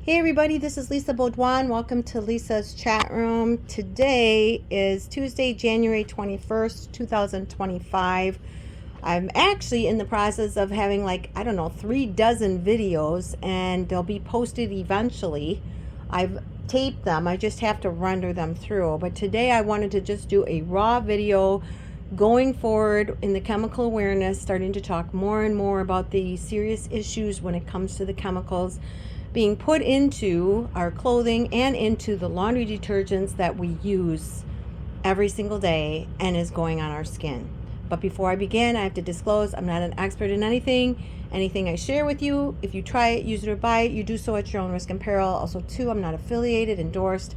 Hey everybody, this is Lisa Baudouin. Welcome to Lisa's chat room. Today is Tuesday, January 21st, 2025. I'm actually in the process of having 3 dozen videos, and they'll be posted eventually. I've taped them. I just have to render them through. But today I wanted to just do a raw video going forward in the chemical awareness, starting to talk more and more about the serious issues when it comes to the chemicals being put into our clothing and into the laundry detergents that we use every single day and is going on our skin. But before I begin, I have to disclose I'm not an expert in anything. Anything I share with you, if you try it, use it, or buy it, you do so at your own risk and peril. Also, too, I'm not affiliated, endorsed,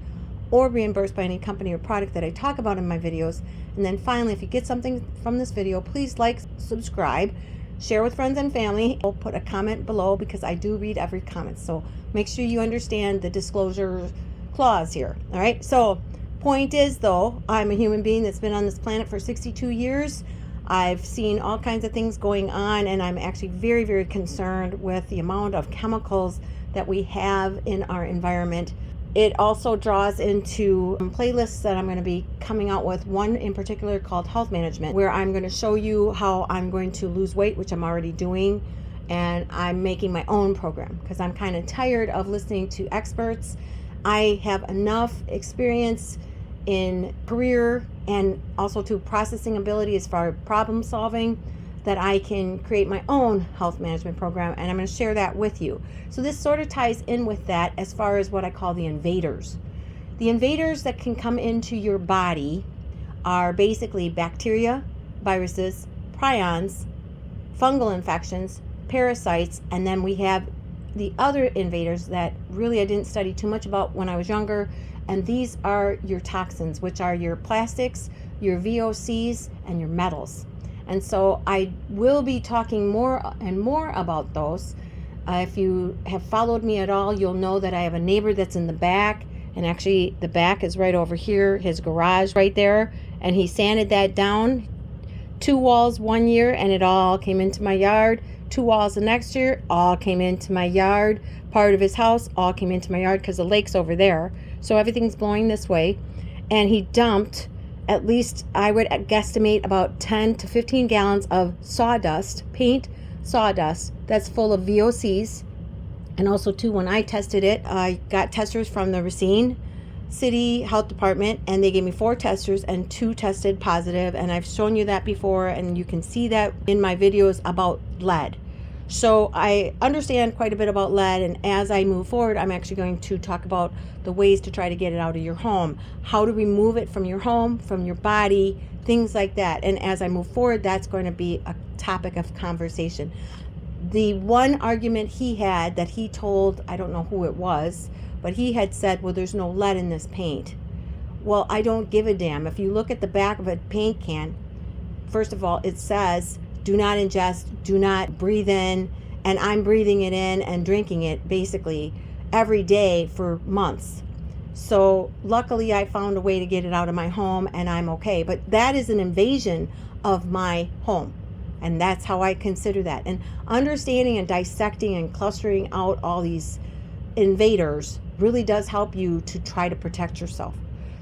or reimbursed by any company or product that I talk about in my videos. And then finally, if you get something from this video, please like, subscribe, share with friends and family. I'll put a comment below because I do read every comment. So make sure you understand the disclosure clause here. All right. So point is, though, I'm a human being that's been on this planet for 62 years. I've seen all kinds of things going on, and I'm actually very, very concerned with the amount of chemicals that we have in our environment. It also draws into playlists that I'm going to be coming out with, one in particular called Health Management, where I'm going to show you how I'm going to lose weight, which I'm already doing, and I'm making my own program because I'm kind of tired of listening to experts. I have enough experience in career and also to processing ability as far as problem solving that I can create my own health management program, and I'm going to share that with you. So this sort of ties in with that as far as what I call the invaders. The invaders that can come into your body are basically bacteria, viruses, prions, fungal infections, parasites, and then we have the other invaders that really I didn't study too much about when I was younger, and these are your toxins, which are your plastics, your VOCs, and your metals. And so I will be talking more and more about those. If you have followed me at all, you'll know that I have a neighbor that's in the back, and actually the back is right over here, his garage right there, and he sanded that down. 2 walls one year and it all came into my yard. 2 walls the next year, all came into my yard. Part of his house, all came into my yard because the lake's over there. So everything's blowing this way. And he dumped at least, I would guesstimate, about 10 to 15 gallons of sawdust, paint sawdust, that's full of VOCs. And also, too, when I tested it, I got testers from the Racine City Health Department, and they gave me 4 testers, and 2 tested positive. And I've shown you that before, and you can see that in my videos about lead. So I understand quite a bit about lead, and as I move forward, I'm actually going to talk about the ways to try to get it out of your home, how to remove it from your home, from your body, things like that. And as I move forward, that's going to be a topic of conversation. The one argument he had that he told, I don't know who it was, but he had said, well, there's no lead in this paint. Well, I don't give a damn. If you look at the back of a paint can, first of all, it says, do not ingest, do not breathe in, and I'm breathing it in and drinking it basically every day for months. So luckily I found a way to get it out of my home, and I'm okay. But that is an invasion of my home, and that's how I consider that. And understanding and dissecting and clustering out all these invaders really does help you to try to protect yourself.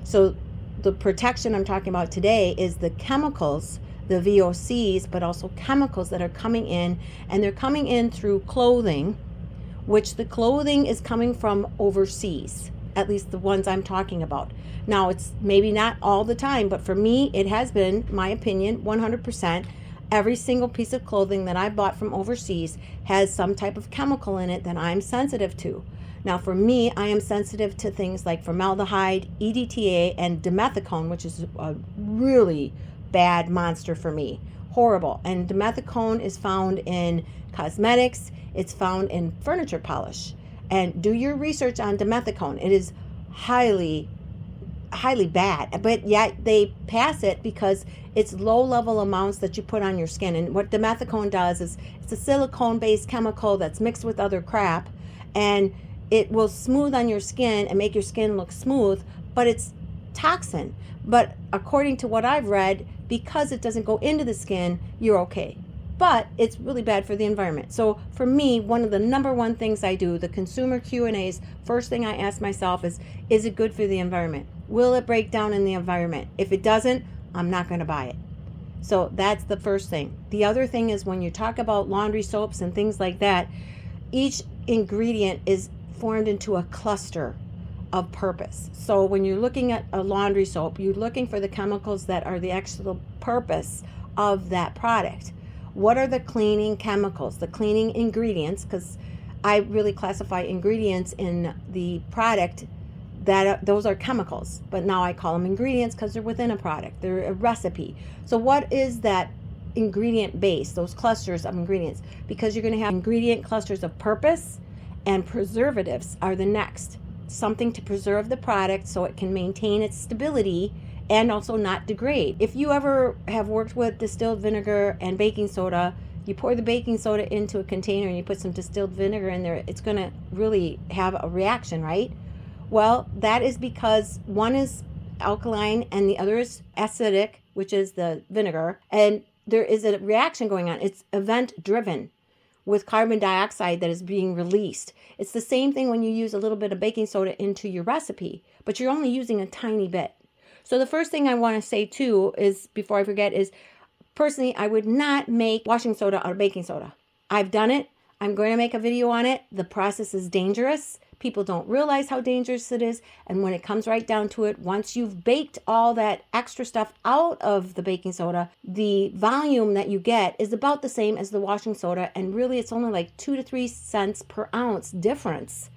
So the protection I'm talking about today is the chemicals, the VOCs, but also chemicals that are coming in, and they're coming in through clothing, which the clothing is coming from overseas, at least the ones I'm talking about. Now, it's maybe not all the time, but for me, it has been, my opinion, 100%. Every single piece of clothing that I bought from overseas has some type of chemical in it that I'm sensitive to. Now, for me, I am sensitive to things like formaldehyde, EDTA, and dimethicone, which is a really bad monster for me. Horrible. And dimethicone is found in cosmetics. It's found in furniture polish. And do your research on dimethicone. It is highly bad, but yet they pass it because it's low level amounts that you put on your skin. And what dimethicone does is it's a silicone based chemical that's mixed with other crap, and it will smooth on your skin and make your skin look smooth, but it's toxin. But according to what I've read, because it doesn't go into the skin, you're okay. but it's really bad for the environment. So for me, one of the number one things I do, the consumer Q&As, first thing I ask myself is it good for the environment? Will it break down in the environment? If it doesn't, I'm not going to buy it. So that's the first thing. The other thing is when you talk about laundry soaps and things like that, each ingredient is formed into a cluster of purpose. So when you're looking at a laundry soap, you're looking for the chemicals that are the actual purpose of that product. What are the cleaning chemicals, the cleaning ingredients? Because I really classify ingredients in the product that those are chemicals, but now I call them ingredients because they're within a product. They're a recipe. So what is that ingredient base, those clusters of ingredients? Because you're going to have ingredient clusters of purpose, and preservatives are the next. Something to preserve the product so it can maintain its stability and also not degrade. If you ever have worked with distilled vinegar and baking soda, you pour the baking soda into a container and you put some distilled vinegar in there, it's going to really have a reaction, right? Well, that is because one is alkaline and the other is acidic, which is the vinegar, and there is a reaction going on. It's event driven with carbon dioxide that is being released. It's the same thing when you use a little bit of baking soda into your recipe, but you're only using a tiny bit. So the first thing I want to say too is, before I forget, is personally, I would not make washing soda out of baking soda. I've done it. I'm going to make a video on it. The process is dangerous. People don't realize how dangerous it is. And when it comes right down to it, once you've baked all that extra stuff out of the baking soda, the volume that you get is about the same as the washing soda. And really, it's only like 2 to 3 cents per ounce difference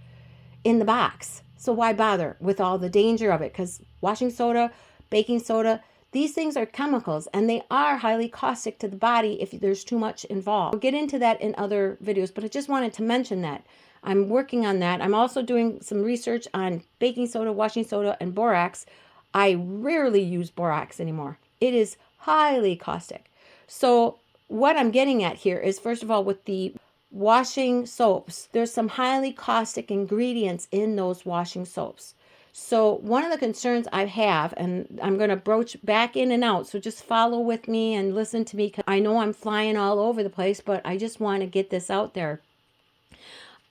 in the box. So why bother with all the danger of it? Because washing soda, baking soda, these things are chemicals and they are highly caustic to the body if there's too much involved. We'll get into that in other videos, but I just wanted to mention that. I'm working on that. I'm also doing some research on baking soda, washing soda, and borax. I rarely use borax anymore. It is highly caustic. So what I'm getting at here is, first of all, with the washing soaps, there's some highly caustic ingredients in those washing soaps. So one of the concerns I have, and I'm going to broach back in and out, so just follow with me and listen to me, because I know I'm flying all over the place, but I just want to get this out there.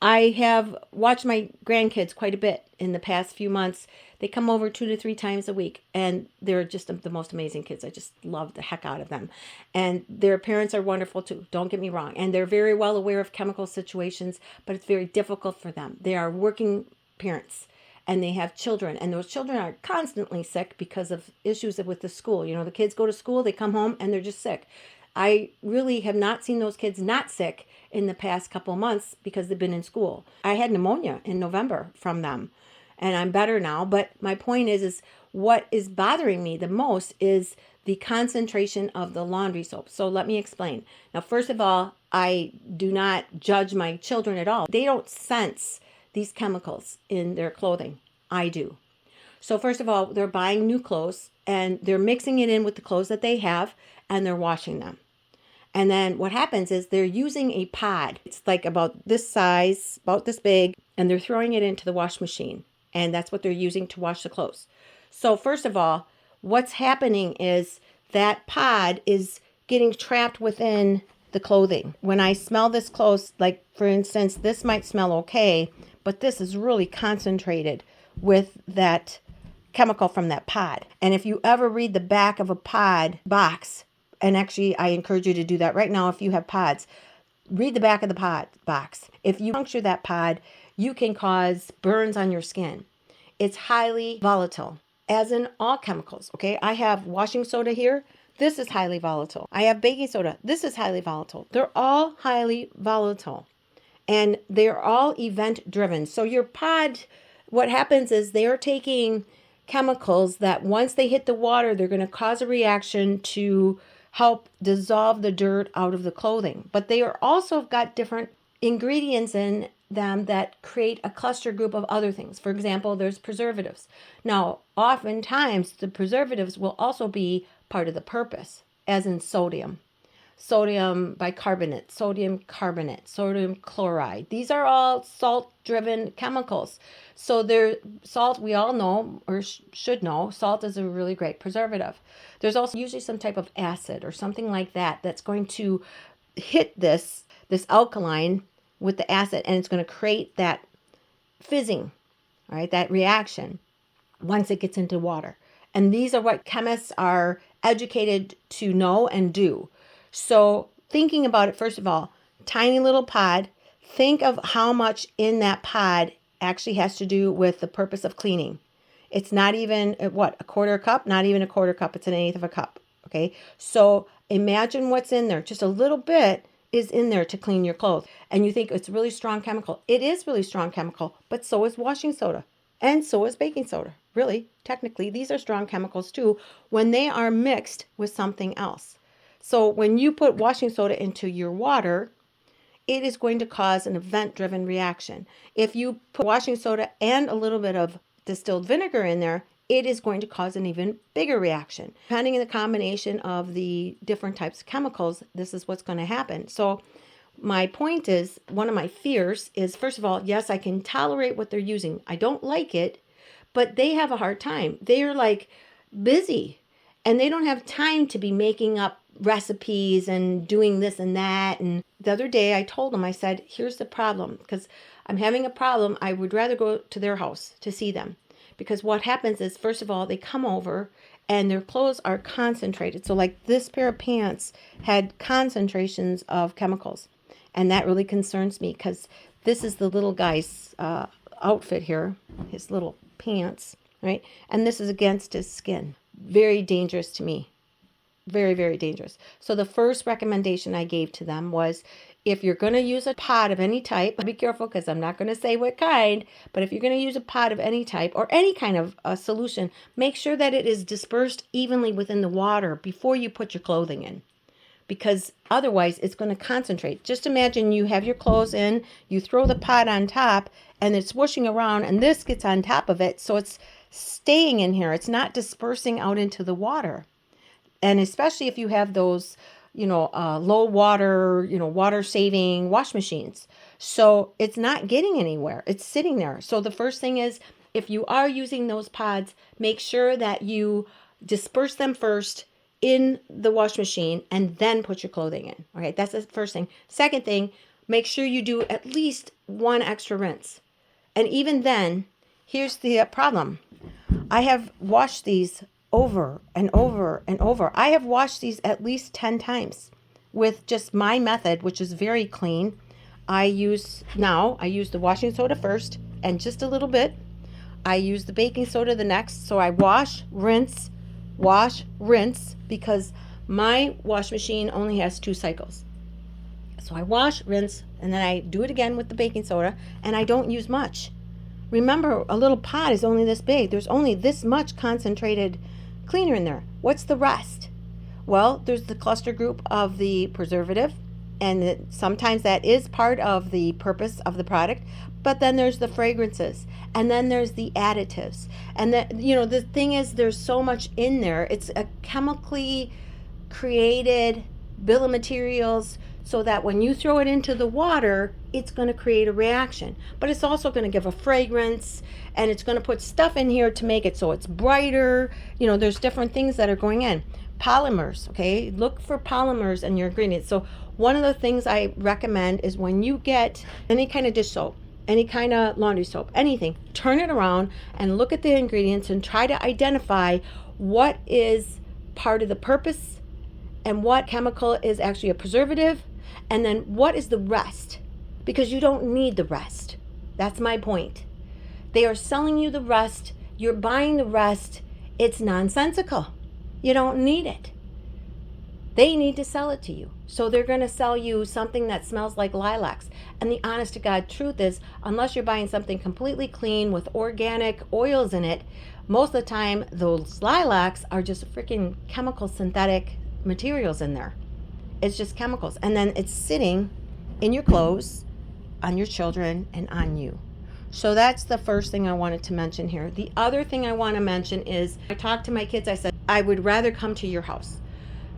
I have watched my grandkids quite a bit in the past few months. They come over 2 to 3 times a week, and they're just the most amazing kids. I just love the heck out of them. And their parents are wonderful too, don't get me wrong. And they're very well aware of chemical situations, but it's very difficult for them. They are working parents, and they have children, and those children are constantly sick because of issues with the school. You know, the kids go to school, they come home, and they're just sick. I really have not seen those kids not sick in the past couple months because they've been in school. I had pneumonia in November from them, and I'm better now. But my point is what is bothering me the most is the concentration of the laundry soap. So let me explain. Now, first of all, I do not judge my children at all. They don't sense these chemicals in their clothing. I do. So first of all, they're buying new clothes and they're mixing it in with the clothes that they have, and they're washing them. And then what happens is they're using a pod. It's like about this size, about this big, and they're throwing it into the wash machine. And that's what they're using to wash the clothes. So first of all, what's happening is that pod is getting trapped within the clothing. When I smell this clothes, like for instance, this might smell okay, but this is really concentrated with that chemical from that pod. And if you ever read the back of a pod box, and actually I encourage you to do that right now if you have pods, read the back of the pod box. If you puncture that pod, you can cause burns on your skin. It's highly volatile, as in all chemicals, okay? I have washing soda here. This is highly volatile. I have baking soda. This is highly volatile. They're all highly volatile, and they're all event driven. So your pod, what happens is they are taking chemicals that once they hit the water, they're going to cause a reaction to help dissolve the dirt out of the clothing. But they are also got different ingredients in them that create a cluster group of other things. For example, there's preservatives. Now, oftentimes the preservatives will also be part of the purpose, as in sodium bicarbonate, sodium carbonate, sodium chloride. These are all salt-driven chemicals. So salt, we all know, or should know, salt is a really great preservative. There's also usually some type of acid or something like that that's going to hit this alkaline with the acid, and it's going to create that fizzing, all right, that reaction once it gets into water. And these are what chemists are educated to know and do. So thinking about it, first of all, tiny little pod, think of how much in that pod actually has to do with the purpose of cleaning. It's not even, a quarter cup? Not even a quarter cup. It's an eighth of a cup. Okay. So imagine what's in there. Just a little bit is in there to clean your clothes. And you think it's really strong chemical. It is really strong chemical, but so is washing soda. And so is baking soda. Really, technically, these are strong chemicals too when they are mixed with something else. So when you put washing soda into your water, it is going to cause an event-driven reaction. If you put washing soda and a little bit of distilled vinegar in there, it is going to cause an even bigger reaction. Depending on the combination of the different types of chemicals, this is what's going to happen. So my point is, one of my fears is, first of all, yes, I can tolerate what they're using. I don't like it, but they have a hard time. They're like busy and they don't have time to be making up recipes and doing this and that. And the other day I told them, I said, here's the problem, because I'm having a problem. I would rather go to their house to see them, because what happens is, first of all, they come over and their clothes are concentrated. So like this pair of pants had concentrations of chemicals. And that really concerns me, because this is the little guy's outfit here, his little pants, right? And this is against his skin. Very dangerous to me. Very, very dangerous. So the first recommendation I gave to them was, if you're going to use a pod of any type, be careful because I'm not going to say what kind, but if you're going to use a pod of any type or any kind of solution, make sure that it is dispersed evenly within the water before you put your clothing in, because otherwise it's going to concentrate. Just imagine you have your clothes in, you throw the pod on top, and it's swooshing around, and this gets on top of it, so it's staying in here. It's not dispersing out into the water. And especially if you have those, low water, water saving wash machines. So it's not getting anywhere. It's sitting there. So the first thing is, if you are using those pods, make sure that you disperse them first in the wash machine and then put your clothing in. All right, that's the first thing. Second thing, make sure you do at least one extra rinse. And even then, here's the problem. I have washed these over and over and over. I have washed these at least 10 times with just my method, which is very clean. I use the washing soda first and just a little bit. I use the baking soda the next. So I wash, rinse, because my wash machine only has 2 cycles. So I wash, rinse, and then I do it again with the baking soda, and I don't use much. Remember, a little pot is only this big. There's only this much concentrated cleaner in there. What's the rest? Well, there's the cluster group of the preservative, and sometimes that is part of the purpose of the product, but then there's the fragrances, and then there's the additives. And the thing is, there's so much in there. It's a chemically created bill of materials, so that when you throw it into the water, it's going to create a reaction. But it's also going to give a fragrance, and it's going to put stuff in here to make it so it's brighter. There's different things that are going in. Polymers, okay? Look for polymers in your ingredients. So one of the things I recommend is, when you get any kind of dish soap, any kind of laundry soap, anything, turn it around and look at the ingredients and try to identify what is part of the purpose and what chemical is actually a preservative, and then what is the rest, because you don't need the rest. That's my point. They are selling you the rest. You're buying the rest. It's nonsensical. You don't need it. They need to sell it to you. So they're going to sell you something that smells like lilacs. And the honest to God truth is, unless you're buying something completely clean with organic oils in it, most of the time those lilacs are just freaking chemical synthetic materials in there. It's just chemicals. And then it's sitting in your clothes, on your children, and on you. So that's the first thing I wanted to mention here. The other thing I want to mention is, I talked to my kids. I said, I would rather come to your house,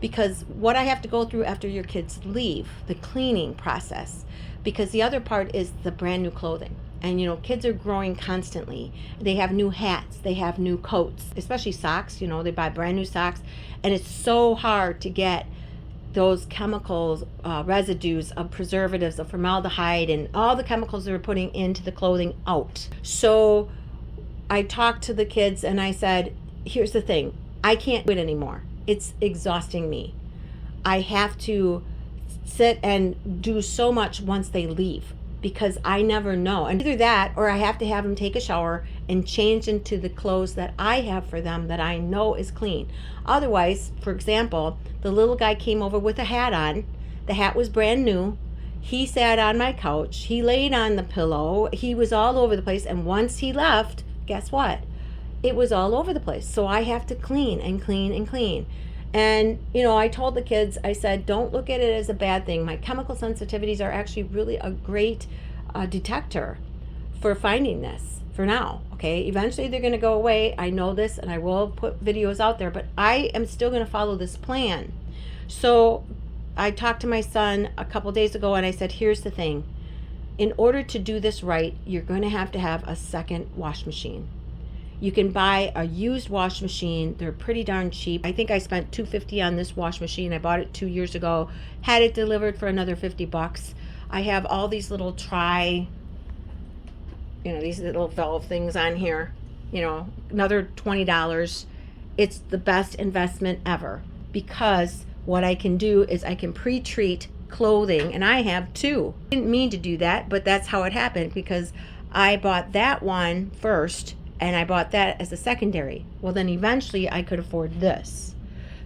because what I have to go through after your kids leave, the cleaning process, because the other part is the brand new clothing. And kids are growing constantly. They have new hats, they have new coats, especially socks. They buy brand new socks, and it's so hard to get those chemicals, residues of preservatives, of formaldehyde, and all the chemicals they're putting into the clothing out. So I talked to the kids and I said, here's the thing, I can't do it anymore. It's exhausting me. I have to sit and do so much once they leave, because I never know. And either that, or I have to have them take a shower and change into the clothes that I have for them that I know is clean. Otherwise, for example, the little guy came over with a hat on. The hat was brand new. He sat on my couch. He laid on the pillow. He was all over the place. And once he left, guess what? It was all over the place. So I have to clean and clean and clean. And, I told the kids, I said, don't look at it as a bad thing. My chemical sensitivities are actually really a great detector for finding this for now. Okay, eventually they're going to go away. I know this, and I will put videos out there, but I am still going to follow this plan. So I talked to my son a couple days ago, and I said, here's the thing. In order to do this right, you're going to have a second wash machine. You can buy a used wash machine. They're pretty darn cheap. I think I spent $250 on this wash machine. I bought it 2 years ago, had it delivered for another $50. I have all these little these little valve things on here, another $20. It's the best investment ever, because what I can do is I can pre-treat clothing, and I have two. I didn't mean to do that, but that's how it happened, because I bought that one first and I bought that as a secondary. Well, then eventually I could afford this.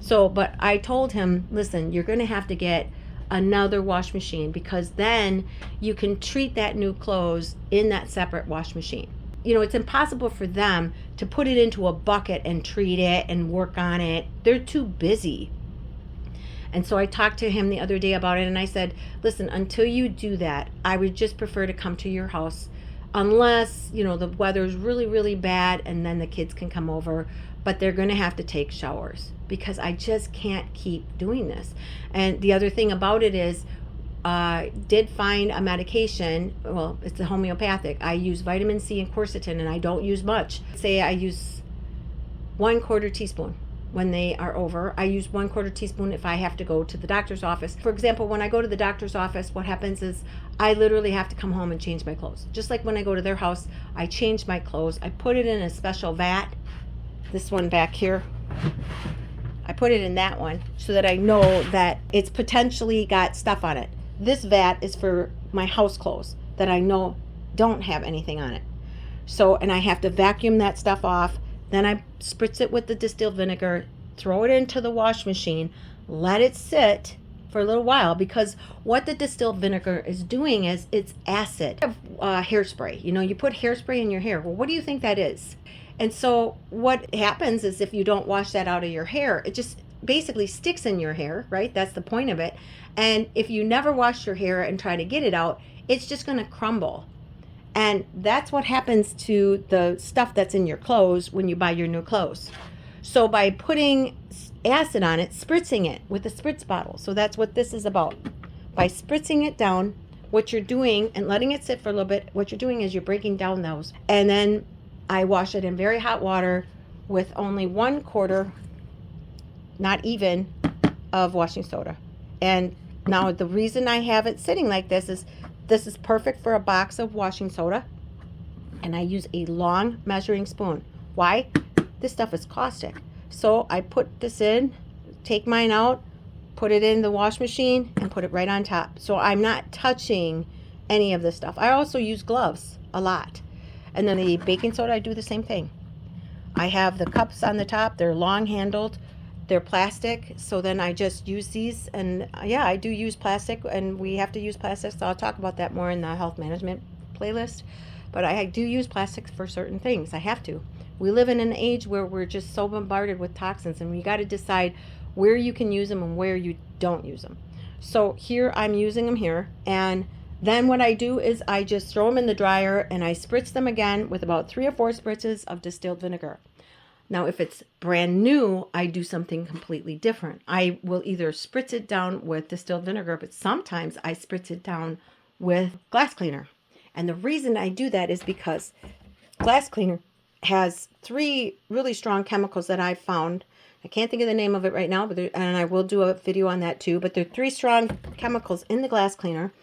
So, but I told him, listen, you're going to have to get another wash machine, because then you can treat that new clothes in that separate wash machine. It's impossible for them to put it into a bucket and treat it and work on it. They're too busy. And so I talked to him the other day about it, and I said, listen, until you do that, I would just prefer to come to your house, unless, the weather's really, really bad, and then the kids can come over, but they're going to have to take showers, because I just can't keep doing this. And the other thing about it is, did find a medication. Well, it's a homeopathic. I use vitamin C and quercetin, and I don't use much. Say I use 1/4 teaspoon when they are over. I use 1/4 teaspoon if I have to go to the doctor's office. For example, when I go to the doctor's office, what happens is I literally have to come home and change my clothes. Just like when I go to their house, I change my clothes. I put it in a special vat. This one back here. I put it in that one so that I know that it's potentially got stuff on it. This vat is for my house clothes that I know don't have anything on it. So, and I have to vacuum that stuff off. Then I spritz it with the distilled vinegar, throw it into the wash machine, let it sit for a little while, because what the distilled vinegar is doing is it's acid. Hairspray, you put hairspray in your hair. Well, what do you think that is? And so what happens is, if you don't wash that out of your hair, it just basically sticks in your hair, right? That's the point of it. And if you never wash your hair and try to get it out, it's just going to crumble. And that's what happens to the stuff that's in your clothes when you buy your new clothes. So by putting acid on it, spritzing it with a spritz bottle. So that's what this is about. By spritzing it down, what you're doing, and letting it sit for a little bit, what you're doing is you're breaking down those. And then I wash it in very hot water with only 1/4, not even, of washing soda. And now the reason I have it sitting like this is perfect for a box of washing soda. And I use a long measuring spoon. Why? This stuff is caustic. So I put this in, take mine out, put it in the wash machine, and put it right on top. So I'm not touching any of this stuff. I also use gloves a lot. And then the baking soda, I do the same thing. I have the cups on the top. They're long handled. They're plastic. So then I just use these. And yeah, I do use plastic, and we have to use plastic. So I'll talk about that more in the health management playlist. But I do use plastics for certain things. I have to. We live in an age where we're just so bombarded with toxins, and we got to decide where you can use them and where you don't use them. So here I'm using them here, and then what I do is I just throw them in the dryer, and I spritz them again with about 3 or 4 spritzes of distilled vinegar. Now, if it's brand new, I do something completely different. I will either spritz it down with distilled vinegar, but sometimes I spritz it down with glass cleaner. And the reason I do that is because glass cleaner has 3 really strong chemicals that I've found, I can't think of the name of it right now, but and I will do a video on that too. But there are 3 strong chemicals in the glass cleaner,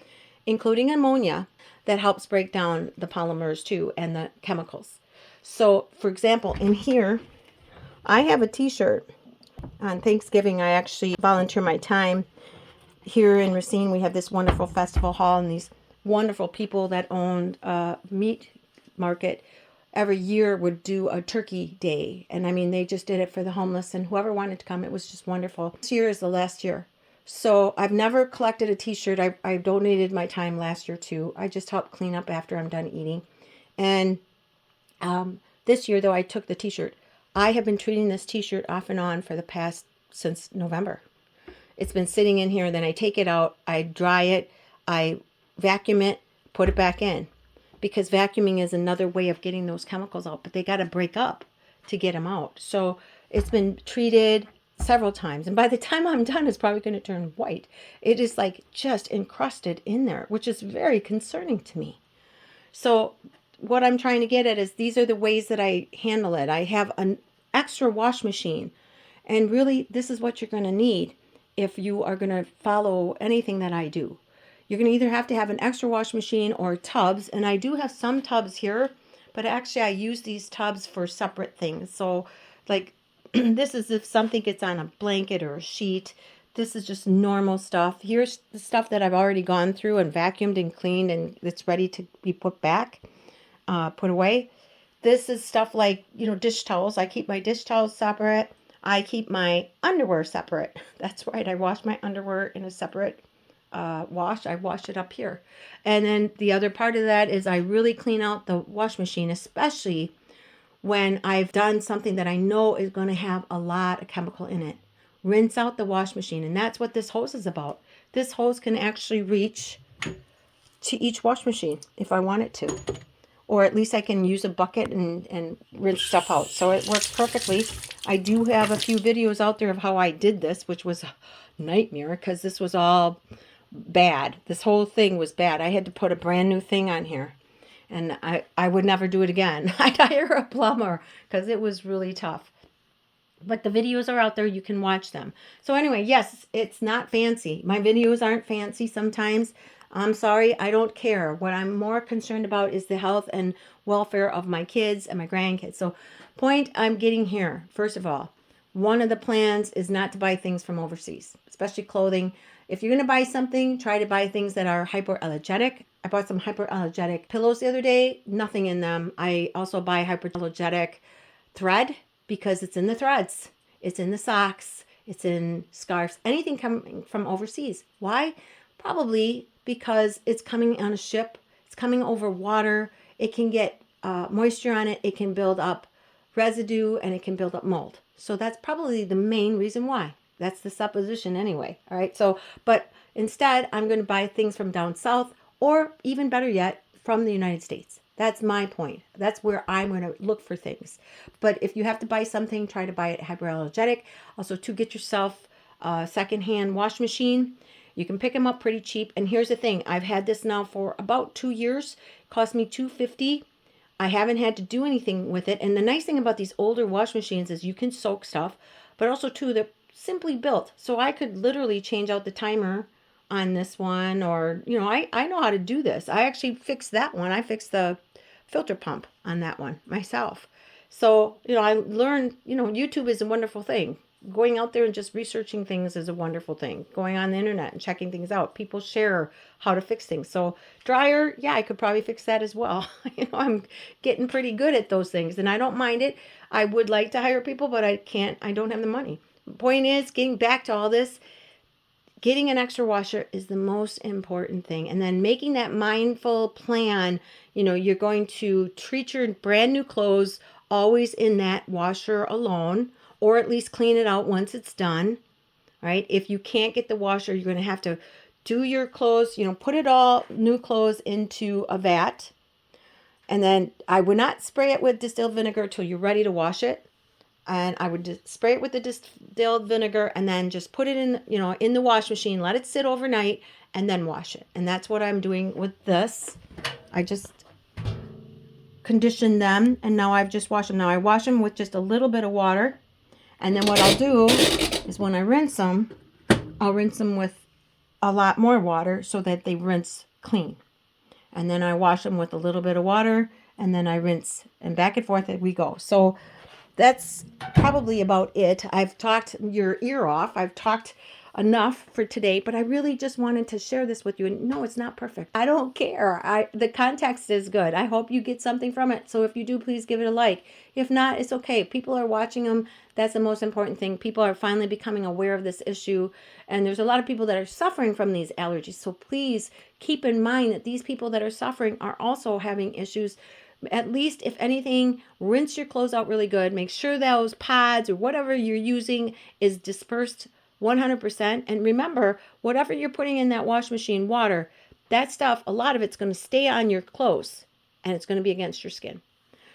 including ammonia, that helps break down the polymers too and the chemicals. So, for example, in here, I have a t-shirt. On Thanksgiving, I actually volunteer my time. Here in Racine, we have this wonderful festival hall and these wonderful people that own a meat market every year would do a turkey day. And I mean, they just did it for the homeless and whoever wanted to come. It was just wonderful. This year is the last year. So I've never collected a t-shirt. I donated my time last year too. I just help clean up after I'm done eating. And this year, though, I took the t-shirt. I have been treating this t-shirt off and on for the past, since November. It's been sitting in here, then I take it out, I dry it, I vacuum it, put it back in. Because vacuuming is another way of getting those chemicals out, but they got to break up to get them out. So it's been treated several times, and by the time I'm done, it's probably going to turn white. It is like just encrusted in there, which is very concerning to me. So what I'm trying to get at is these are the ways that I handle it. I have an extra wash machine, and really this is what you're going to need if you are going to follow anything that I do. You're going to either have to have an extra wash machine or tubs, and I do have some tubs here, but actually I use these tubs for separate things. So like this is if something gets on a blanket or a sheet. This is just normal stuff. Here's the stuff that I've already gone through and vacuumed and cleaned and it's ready to be put back, put away. This is stuff like, dish towels. I keep my dish towels separate. I keep my underwear separate. That's right. I wash my underwear in a separate wash. I wash it up here. And then the other part of that is I really clean out the wash machine, especially when I've done something that I know is going to have a lot of chemical in it. Rinse out the wash machine. And that's what this hose is about. This hose can actually reach to each wash machine if I want it to. Or at least I can use a bucket and rinse stuff out. So it works perfectly. I do have a few videos out there of how I did this, which was a nightmare because this was all bad. This whole thing was bad. I had to put a brand new thing on here. And I would never do it again. I'd hire a plumber because it was really tough. But the videos are out there. You can watch them. So anyway, yes, it's not fancy. My videos aren't fancy sometimes. I'm sorry. I don't care. What I'm more concerned about is the health and welfare of my kids and my grandkids. So point I'm getting here, first of all, one of the plans is not to buy things from overseas, especially clothing. If you're going to buy something, try to buy things that are hypoallergenic. I bought some hypoallergenic pillows the other day, nothing in them. I also buy hypoallergenic thread because it's in the threads. It's in the socks. It's in scarves. Anything coming from overseas. Why? Probably because it's coming on a ship. It's coming over water. It can get moisture on it. It can build up residue and it can build up mold. So that's probably the main reason why. That's the supposition anyway. All right. So, but instead, I'm going to buy things from down south or even better yet, from the United States. That's my point. That's where I'm going to look for things. But if you have to buy something, try to buy it hypoallergenic. Also, to get yourself a secondhand wash machine. You can pick them up pretty cheap. And here's the thing. I've had this now for about 2 years. It cost me $2.50. I haven't had to do anything with it. And the nice thing about these older wash machines is you can soak stuff. But also, too, they're simply built. So I could literally change out the timer on this one. Or, I know how to do this. I actually fixed that one. I fixed the filter pump on that one myself. So, I learned, YouTube is a wonderful thing. Going out there and just researching things is a wonderful thing. Going on the internet and checking things out. People share how to fix things. So dryer, yeah, I could probably fix that as well. I'm getting pretty good at those things and I don't mind it. I would like to hire people, but I can't. I don't have the money. The point is, getting back to all this, getting an extra washer is the most important thing. And then making that mindful plan, you're going to treat your brand new clothes always in that washer alone, or at least clean it out once it's done, right? If you can't get the washer, you're going to have to do your clothes, put it all, new clothes, into a vat. And then I would not spray it with distilled vinegar till you're ready to wash it. And I would just spray it with the distilled vinegar and then just put it in, in the wash machine, let it sit overnight, and then wash it. And that's what I'm doing with this. I just conditioned them, and now I've just washed them. Now I wash them with just a little bit of water. And then what I'll do is when I rinse them, I'll rinse them with a lot more water so that they rinse clean. And then I wash them with a little bit of water, and then I rinse, and back and forth as we go. So that's probably about it. I've talked your ear off. I've talked enough for today, but I really just wanted to share this with you. And no, it's not perfect. I don't care. The context is good. I hope you get something from it. So if you do, please give it a like. If not, it's okay. People are watching them. That's the most important thing. People are finally becoming aware of this issue. And there's a lot of people that are suffering from these allergies. So please keep in mind that these people that are suffering are also having issues. At least, if anything, rinse your clothes out really good. Make sure those PODS or whatever you're using is dispersed 100%. And remember, whatever you're putting in that wash machine water, that stuff, a lot of it's going to stay on your clothes and it's going to be against your skin.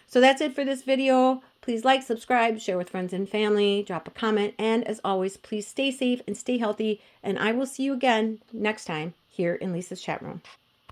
So that's it for this video. Please like, subscribe, share with friends and family, drop a comment, and as always, please stay safe and stay healthy. And I will see you again next time here in Lisa's chat room.